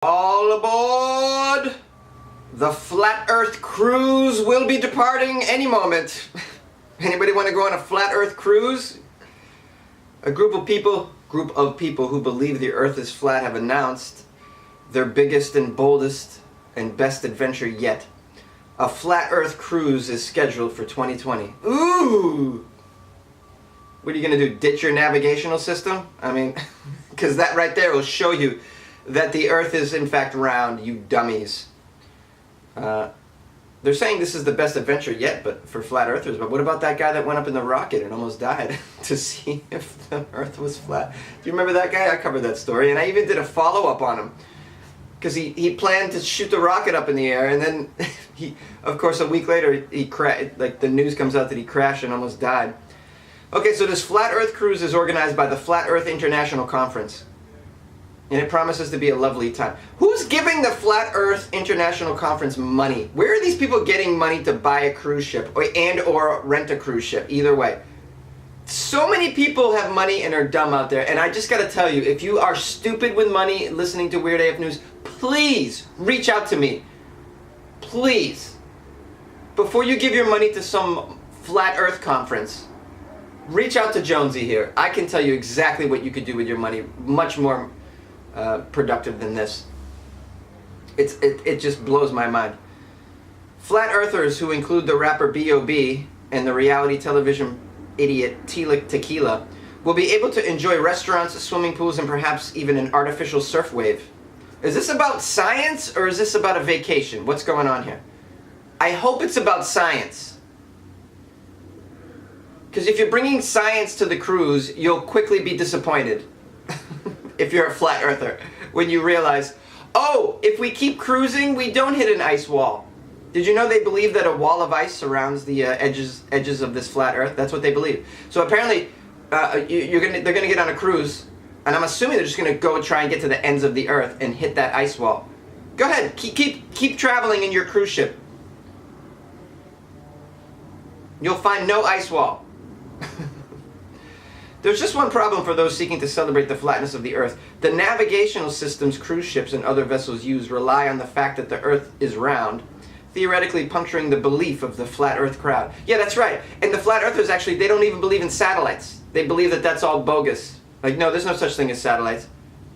All aboard! The Flat Earth Cruise will be departing any moment. Anybody want to go on a Flat Earth Cruise? A group of people who believe the Earth is flat have announced their biggest and boldest and best adventure yet. A Flat Earth Cruise is scheduled for 2020. Ooh! What are you going to do, ditch your navigational system? I mean, because that right there will show you that the Earth is in fact round, you dummies. They're saying this is the best adventure yet, but for flat earthers. But what about that guy that went up in the rocket and almost died to see if the Earth was flat? Do you remember that guy? I covered that story, and I even did a follow-up on him. Because he planned to shoot the rocket up in the air, and then, of course, a week later, the news comes out that he crashed and almost died. Okay, so this Flat Earth Cruise is organized by the Flat Earth International Conference. And it promises to be a lovely time. Who's giving the Flat Earth International Conference money? Where are these people getting money to buy a cruise ship or rent a cruise ship? Either way. So many people have money and are dumb out there. And I just got to tell you, if you are stupid with money listening to Weird AF News, please reach out to me. Please. Before you give your money to some Flat Earth conference, reach out to Jonesy here. I can tell you exactly what you could do with your money. Much more productive than this. It just blows my mind. Flat Earthers, who include the rapper B.o.B and the reality television idiot Tila Tequila, will be able to enjoy restaurants, swimming pools, and perhaps even an artificial surf wave. Is this about science or is this about a vacation? What's going on here? I hope it's about science. Because if you're bringing science to the cruise, you'll quickly be disappointed. If you're a flat earther, when you realize, oh, if we keep cruising, we don't hit an ice wall. Did you know they believe that a wall of ice surrounds the edges of this flat earth? That's what they believe. So apparently, they're gonna get on a cruise, and I'm assuming they're just gonna go try and get to the ends of the earth and hit that ice wall. Go ahead, keep traveling in your cruise ship. You'll find no ice wall. There's just one problem for those seeking to celebrate the flatness of the Earth. The navigational systems cruise ships and other vessels use rely on the fact that the Earth is round, theoretically puncturing the belief of the flat Earth crowd. Yeah, that's right. And the flat earthers actually, they don't even believe in satellites. They believe that that's all bogus. Like, no, there's no such thing as satellites.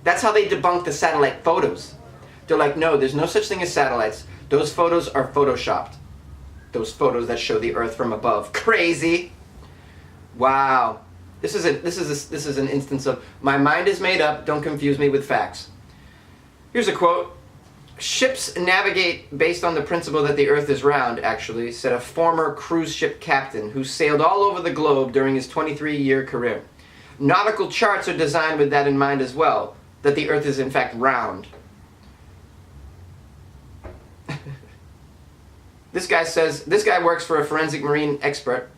That's how they debunk the satellite photos. They're like, no, there's no such thing as satellites. Those photos are photoshopped. Those photos that show the Earth from above. Crazy. Wow. This is an instance of, my mind is made up, don't confuse me with facts. Here's a quote. Ships navigate based on the principle that the Earth is round, actually, said a former cruise ship captain who sailed all over the globe during his 23-year career. Nautical charts are designed with that in mind as well, that the Earth is in fact round. This guy works for a forensic marine expert.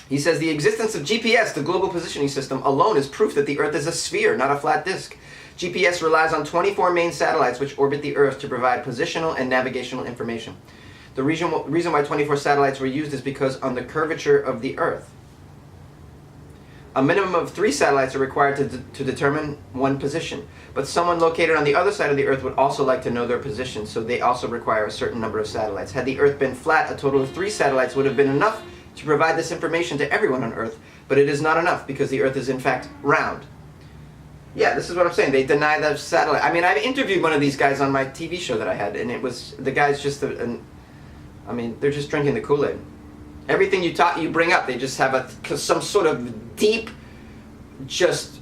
He says the existence of GPS, the global positioning system, alone is proof that the Earth is a sphere, not a flat disk. GPS relies on 24 main satellites which orbit the Earth to provide positional and navigational information. The reason why 24 satellites were used is because on the curvature of the Earth. A minimum of 3 satellites are required to determine one position. But someone located on the other side of the Earth would also like to know their position, so they also require a certain number of satellites. Had the Earth been flat, a total of 3 satellites would have been enough to provide this information to everyone on Earth, but it is not enough because the Earth is in fact round. Yeah, this is what I'm saying. They deny the satellite. I mean, I interviewed one of these guys on my TV show that I had, and the guy's just I mean, they're just drinking the Kool-Aid. Everything you bring up, they just have some sort of deep, just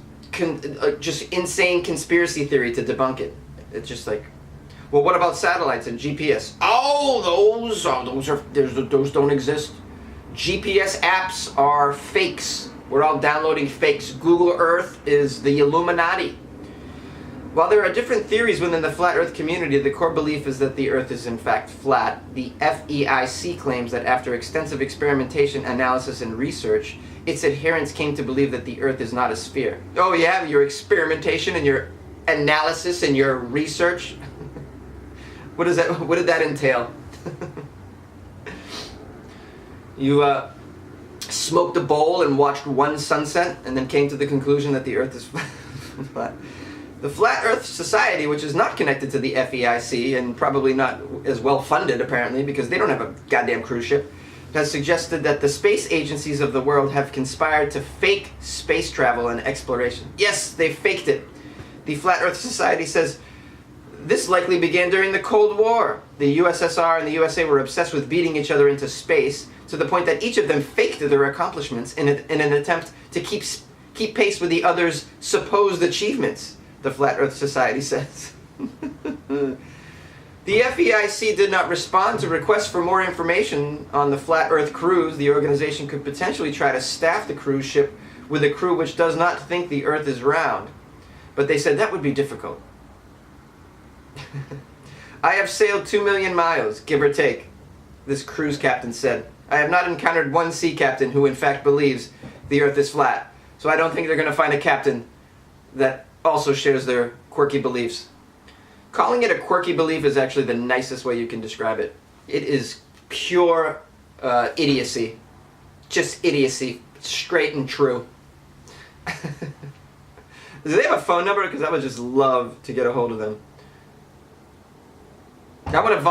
insane conspiracy theory to debunk it. It's just like, well, what about satellites and GPS? Oh, those don't exist. GPS apps are fakes. We're all downloading fakes. Google Earth is the Illuminati. While there are different theories within the flat Earth community, the core belief is that the Earth is in fact flat. The FEIC claims that after extensive experimentation, analysis, and research, its adherents came to believe that the Earth is not a sphere. Oh yeah, your experimentation and your analysis and your research? What did that entail? You smoked a bowl and watched one sunset and then came to the conclusion that the Earth is flat. The Flat Earth Society, which is not connected to the FEIC and probably not as well funded apparently because they don't have a goddamn cruise ship, has suggested that the space agencies of the world have conspired to fake space travel and exploration. Yes, they faked it. The Flat Earth Society says this likely began during the Cold War. The USSR and the USA were obsessed with beating each other into space to the point that each of them faked their accomplishments in an attempt to keep pace with the other's supposed achievements, the Flat Earth Society says. The FEIC did not respond to requests for more information on the Flat Earth cruise. The organization could potentially try to staff the cruise ship with a crew which does not think the Earth is round. But they said that would be difficult. I have sailed 2 million miles, give or take, this cruise captain said. I have not encountered one sea captain who in fact believes the Earth is flat. So I don't think they're going to find a captain that also shares their quirky beliefs. Calling it a quirky belief is actually the nicest way you can describe it. It is pure idiocy. Just idiocy. Straight and true. Do they have a phone number? Because I would just love to get a hold of them. I'm going to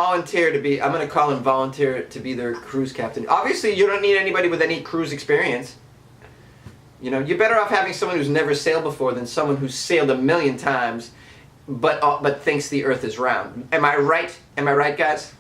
call and volunteer to be their cruise captain. Obviously, you don't need anybody with any cruise experience. You know, you're better off having someone who's never sailed before than someone who's sailed 1,000,000 times but thinks the Earth is round. Am I right? Am I right, guys?